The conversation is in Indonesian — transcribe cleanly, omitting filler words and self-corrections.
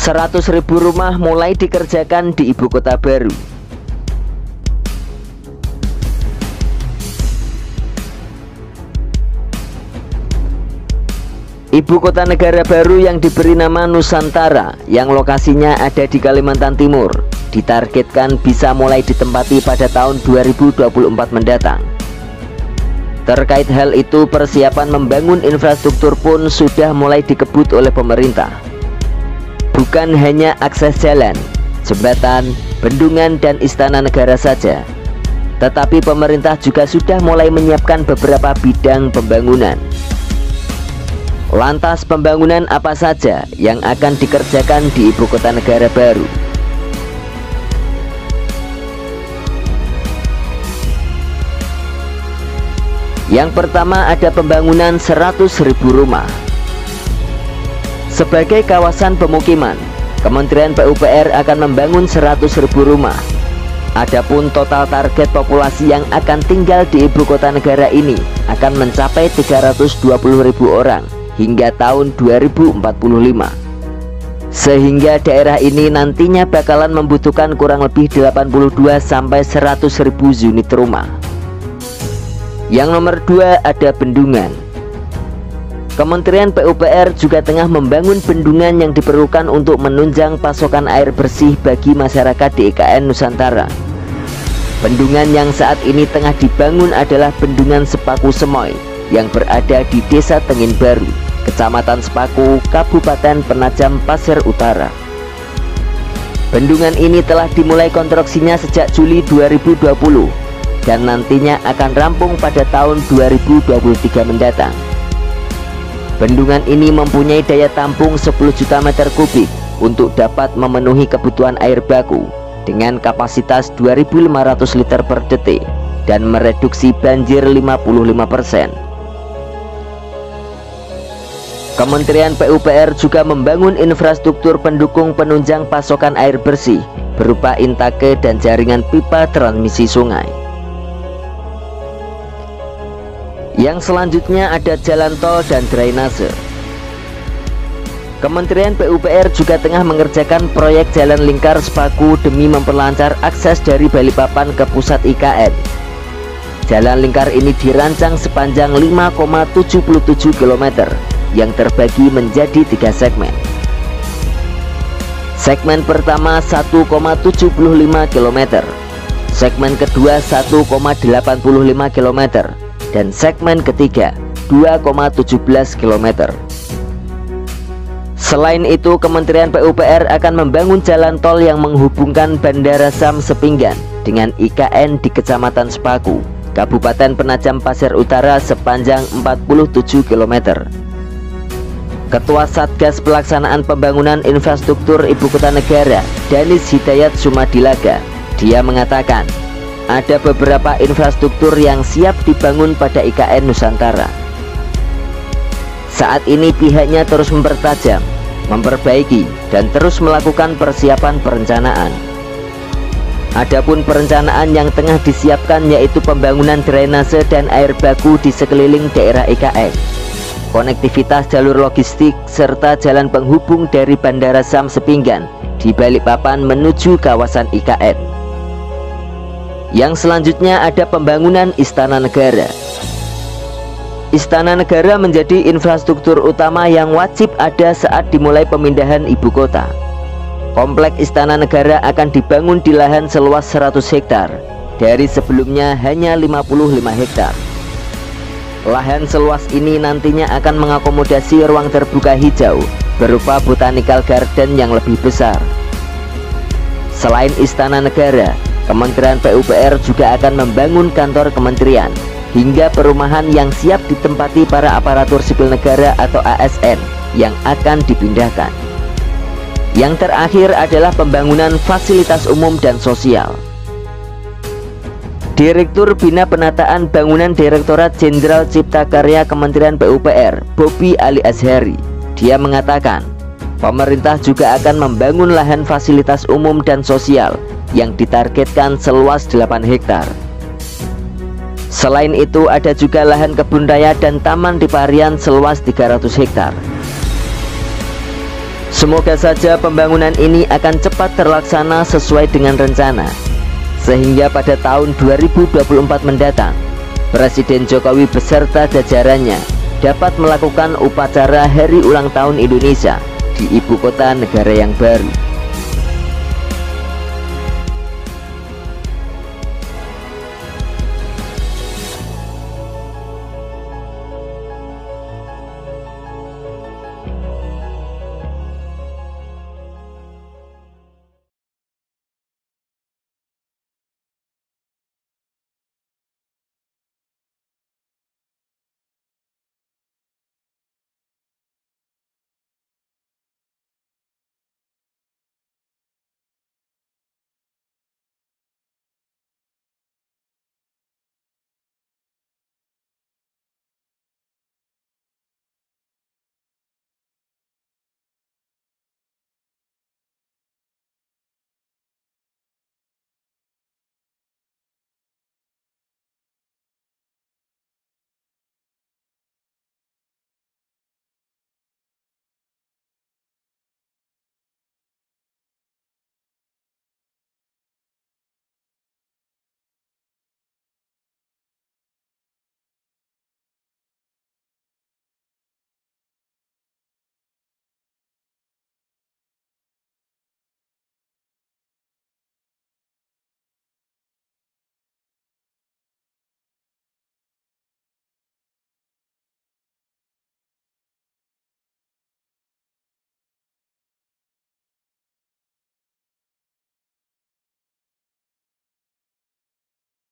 100.000 rumah mulai dikerjakan di ibu kota baru. Ibu kota negara baru yang diberi nama Nusantara, yang lokasinya ada di Kalimantan Timur, ditargetkan bisa mulai ditempati pada tahun 2024 mendatang. Terkait hal itu, persiapan membangun infrastruktur pun sudah mulai dikebut oleh pemerintah. Bukan hanya akses jalan, jembatan, bendungan, dan istana negara saja, tetapi pemerintah juga sudah mulai menyiapkan beberapa bidang pembangunan. Lantas pembangunan apa saja yang akan dikerjakan di ibu kota negara baru? Yang pertama ada pembangunan 100.000 rumah. Sebagai kawasan pemukiman, Kementerian PUPR akan membangun 100.000 rumah. Adapun total target populasi yang akan tinggal di ibu kota negara ini akan mencapai 320.000 orang hingga tahun 2045. Sehingga daerah ini nantinya bakalan membutuhkan kurang lebih 82 sampai 100.000 unit rumah. Yang nomor 2 ada bendungan. Kementerian PUPR juga tengah membangun bendungan yang diperlukan untuk menunjang pasokan air bersih bagi masyarakat di IKN Nusantara. Bendungan yang saat ini tengah dibangun adalah Bendungan Sepaku Semoy yang berada di Desa Tengin Baru, Kecamatan Sepaku, Kabupaten Penajam Pasir Utara. Bendungan ini telah dimulai konstruksinya sejak Juli 2020 dan nantinya akan rampung pada tahun 2023 mendatang. Bendungan ini mempunyai daya tampung 10 juta meter kubik untuk dapat memenuhi kebutuhan air baku dengan kapasitas 2.500 liter per detik dan mereduksi banjir 55%. Kementerian PUPR juga membangun infrastruktur pendukung penunjang pasokan air bersih berupa intake dan jaringan pipa transmisi sungai. Yang selanjutnya ada jalan tol dan drainase. Kementerian PUPR juga tengah mengerjakan proyek jalan lingkar Sepaku demi memperlancar akses dari Balikpapan ke pusat IKN. Jalan lingkar ini dirancang sepanjang 5,77 km yang terbagi menjadi 3 segmen. Segmen pertama 1,75 km, segmen kedua 1,85 km, dan segmen ketiga 2,17 km. Selain itu, Kementerian PUPR akan membangun jalan tol yang menghubungkan Bandara Sam Sepinggan dengan IKN di Kecamatan Sepaku, Kabupaten Penajam Pasir Utara sepanjang 47 km. Ketua Satgas Pelaksanaan Pembangunan Infrastruktur Ibu Kota Negara, Danis Hidayat Sumadilaga, dia mengatakan ada beberapa infrastruktur yang siap dibangun pada IKN Nusantara. Saat ini pihaknya terus mempertajam, memperbaiki, dan terus melakukan persiapan perencanaan. Adapun perencanaan yang tengah disiapkan yaitu pembangunan drainase dan air baku di sekeliling daerah IKN, konektivitas jalur logistik, serta jalan penghubung dari Bandara Sam Sepinggan di Balikpapan menuju kawasan IKN. Yang selanjutnya ada pembangunan Istana Negara. Istana Negara menjadi infrastruktur utama yang wajib ada saat dimulai pemindahan ibu kota. Komplek Istana Negara akan dibangun di lahan seluas 100 hektar dari sebelumnya hanya 55 hektar. Lahan seluas ini nantinya akan mengakomodasi ruang terbuka hijau berupa botanical garden yang lebih besar. Selain Istana Negara, Kementerian PUPR juga akan membangun kantor kementerian hingga perumahan yang siap ditempati para aparatur sipil negara atau ASN yang akan dipindahkan. Yang terakhir adalah pembangunan fasilitas umum dan sosial. Direktur Bina Penataan Bangunan Direktorat Jenderal Cipta Karya Kementerian PUPR, Bobi Ali Azhari, dia mengatakan pemerintah juga akan membangun lahan fasilitas umum dan sosial yang ditargetkan seluas 8 hektar. Selain itu ada juga lahan kebun raya dan taman riparian seluas 300 hektar. Semoga saja pembangunan ini akan cepat terlaksana sesuai dengan rencana, sehingga pada tahun 2024 mendatang Presiden Jokowi beserta jajarannya dapat melakukan upacara hari ulang tahun Indonesia di ibu kota negara yang baru.